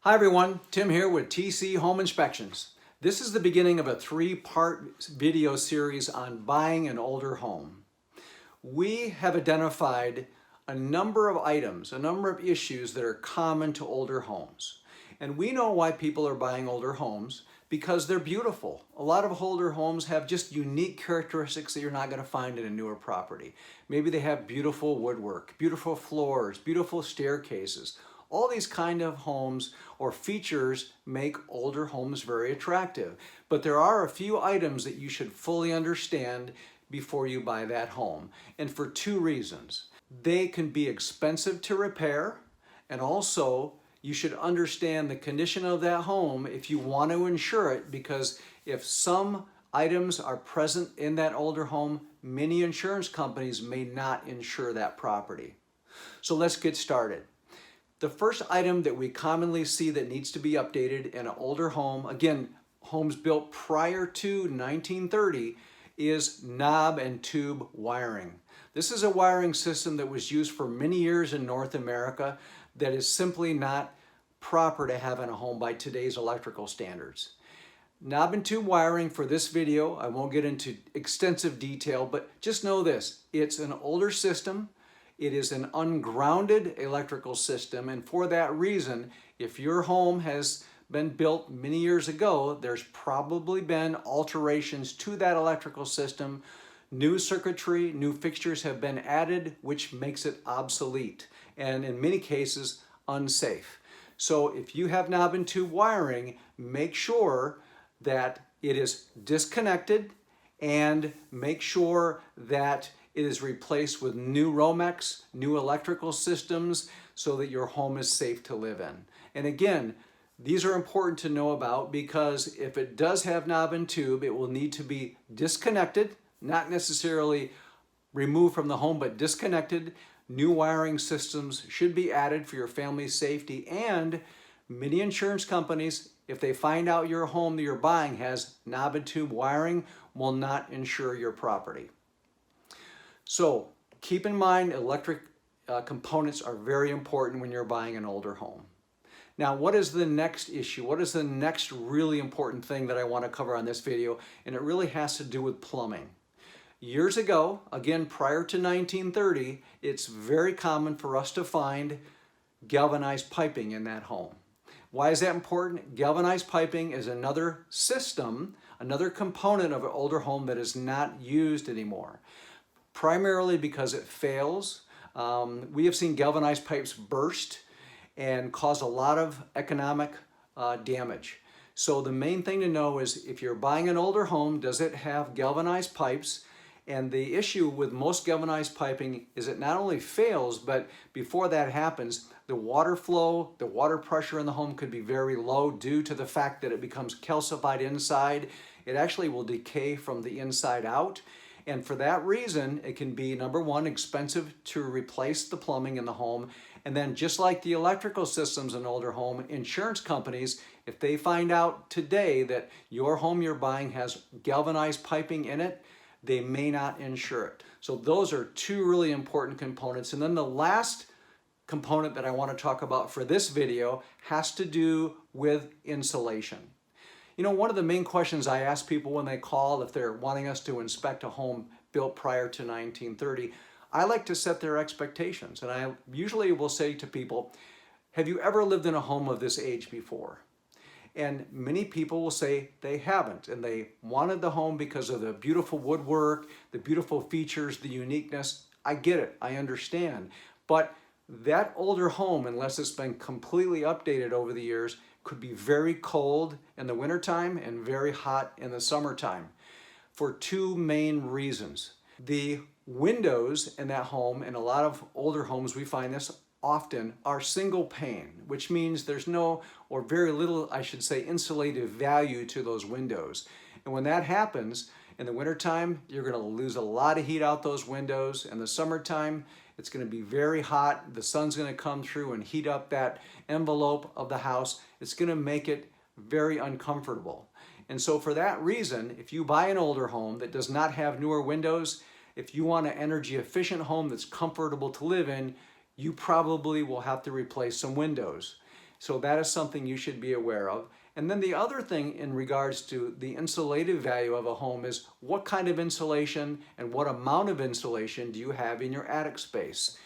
Hi everyone, Tim here with TC Home Inspections. This is the beginning of a three-part video series on buying an older home. We have identified a number of items, a number of issues that are common to older homes. And we know why people are buying older homes because they're beautiful. A lot of older homes have just unique characteristics that you're not going to find in a newer property. Maybe they have beautiful woodwork, beautiful floors, beautiful staircases. All these kind of homes or features make older homes very attractive. But there are a few items that you should fully understand before you buy that home. And for two reasons. They can be expensive to repair, and also you should understand the condition of that home if you want to insure it, because if some items are present in that older home, many insurance companies may not insure that property. So let's get started. The first item that we commonly see that needs to be updated in an older home, again, homes built prior to 1930, is knob and tube wiring. This is a wiring system that was used for many years in North America that is simply not proper to have in a home by today's electrical standards. Knob and tube wiring for this video, I won't get into extensive detail, but just know this, it's an older system. It is an ungrounded electrical system, and for that reason, if your home has been built many years ago, there's probably been alterations to that electrical system. New circuitry, new fixtures have been added, which makes it obsolete, and in many cases, unsafe. So if you have knob and tube wiring, make sure that it is disconnected and make sure that it is replaced with new Romex, new electrical systems, so that your home is safe to live in. And again, these are important to know about because if it does have knob and tube, it will need to be disconnected, not necessarily removed from the home, but disconnected. New wiring systems should be added for your family's safety, and many insurance companies, if they find out your home that you're buying has knob and tube wiring, will not insure your property. So keep in mind electric components are very important when you're buying an older home. Now, what is the next issue? What is the next really important thing that I want to cover on this video? And it really has to do with plumbing. Years ago, again prior to 1930, it's very common for us to find galvanized piping in that home. Why is that important? Galvanized piping is another system, another component of an older home that is not used anymore. Primarily because it fails. We have seen galvanized pipes burst and cause a lot of economic damage. So the main thing to know is if you're buying an older home, does it have galvanized pipes? And the issue with most galvanized piping is it not only fails, but before that happens, the water flow, the water pressure in the home could be very low due to the fact that it becomes calcified inside. It actually will decay from the inside out. And for that reason, it can be, number one, expensive to replace the plumbing in the home. And then just like the electrical systems in an older home, insurance companies, if they find out today that your home you're buying has galvanized piping in it, they may not insure it. So those are two really important components. And then the last component that I want to talk about for this video has to do with insulation. You know, one of the main questions I ask people when they call, if they're wanting us to inspect a home built prior to 1930, I like to set their expectations. And I usually will say to people, have you ever lived in a home of this age before? And many people will say they haven't, and they wanted the home because of the beautiful woodwork, the beautiful features, the uniqueness. I get it, I understand. But that older home, unless it's been completely updated over the years, could be very cold in the wintertime and very hot in the summertime for two main reasons. The windows in that home, in a lot of older homes we find this often, are single pane, which means there's no, or very little, I should say, insulative value to those windows. And when that happens, in the wintertime, you're going to lose a lot of heat out those windows. In the summertime, it's going to be very hot. The sun's going to come through and heat up that envelope of the house. It's going to make it very uncomfortable. And so for that reason, if you buy an older home that does not have newer windows, if you want an energy efficient home that's comfortable to live in, you probably will have to replace some windows. So that is something you should be aware of. And then the other thing in regards to the insulative value of a home is what kind of insulation and what amount of insulation do you have in your attic space.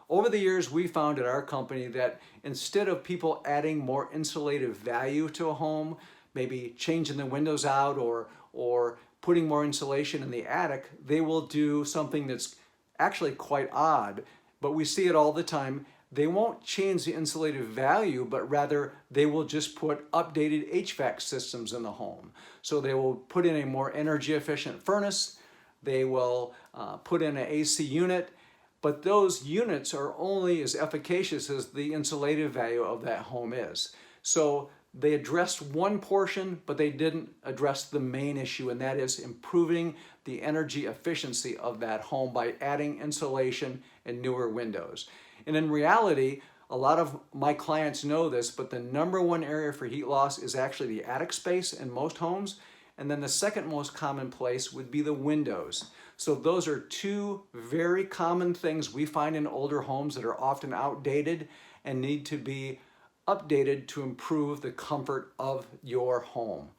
Over the years, we found at our company that instead of people adding more insulative value to a home, maybe changing the windows out or putting more insulation in the attic, they will do something that's actually quite odd, but we see it all the time. They won't change the insulative value, but rather they will just put updated HVAC systems in the home. So they will put in a more energy efficient furnace, they will put in an AC unit, but those units are only as efficacious as the insulative value of that home is. So they addressed one portion, but they didn't address the main issue, and that is improving the energy efficiency of that home by adding insulation and newer windows. And in reality, a lot of my clients know this, but the number one area for heat loss is actually the attic space in most homes. And then the second most common place would be the windows. So those are two very common things we find in older homes that are often outdated and need to be updated to improve the comfort of your home.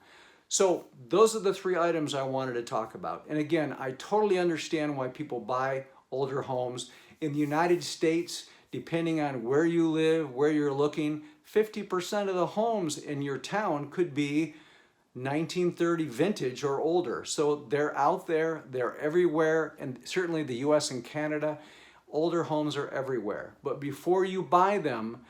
So those are the three items I wanted to talk about. And again, I totally understand why people buy older homes. In the United States, depending on where you live, where you're looking, 50% of the homes in your town could be 1930 vintage or older. So they're out there, they're everywhere, and certainly the US and Canada, older homes are everywhere. But before you buy them,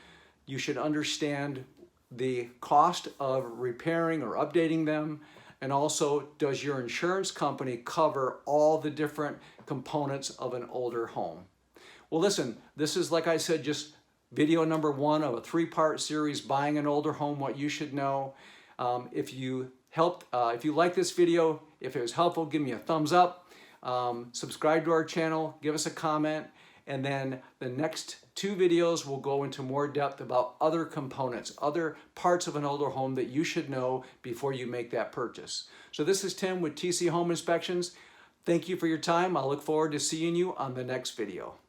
you should understand the cost of repairing or updating them, and also does your insurance company cover all the different components of an older home. Well, listen, this is, like I said, just video number one of a three-part series, Buying an Older Home, What You Should Know. If you like this video, if it was helpful, give me a thumbs up, subscribe to our channel, give us a comment, and then the next two videos will go into more depth about other components, other parts of an older home that you should know before you make that purchase. So this is Tim with TC Home Inspections. Thank you for your time. I look forward to seeing you on the next video.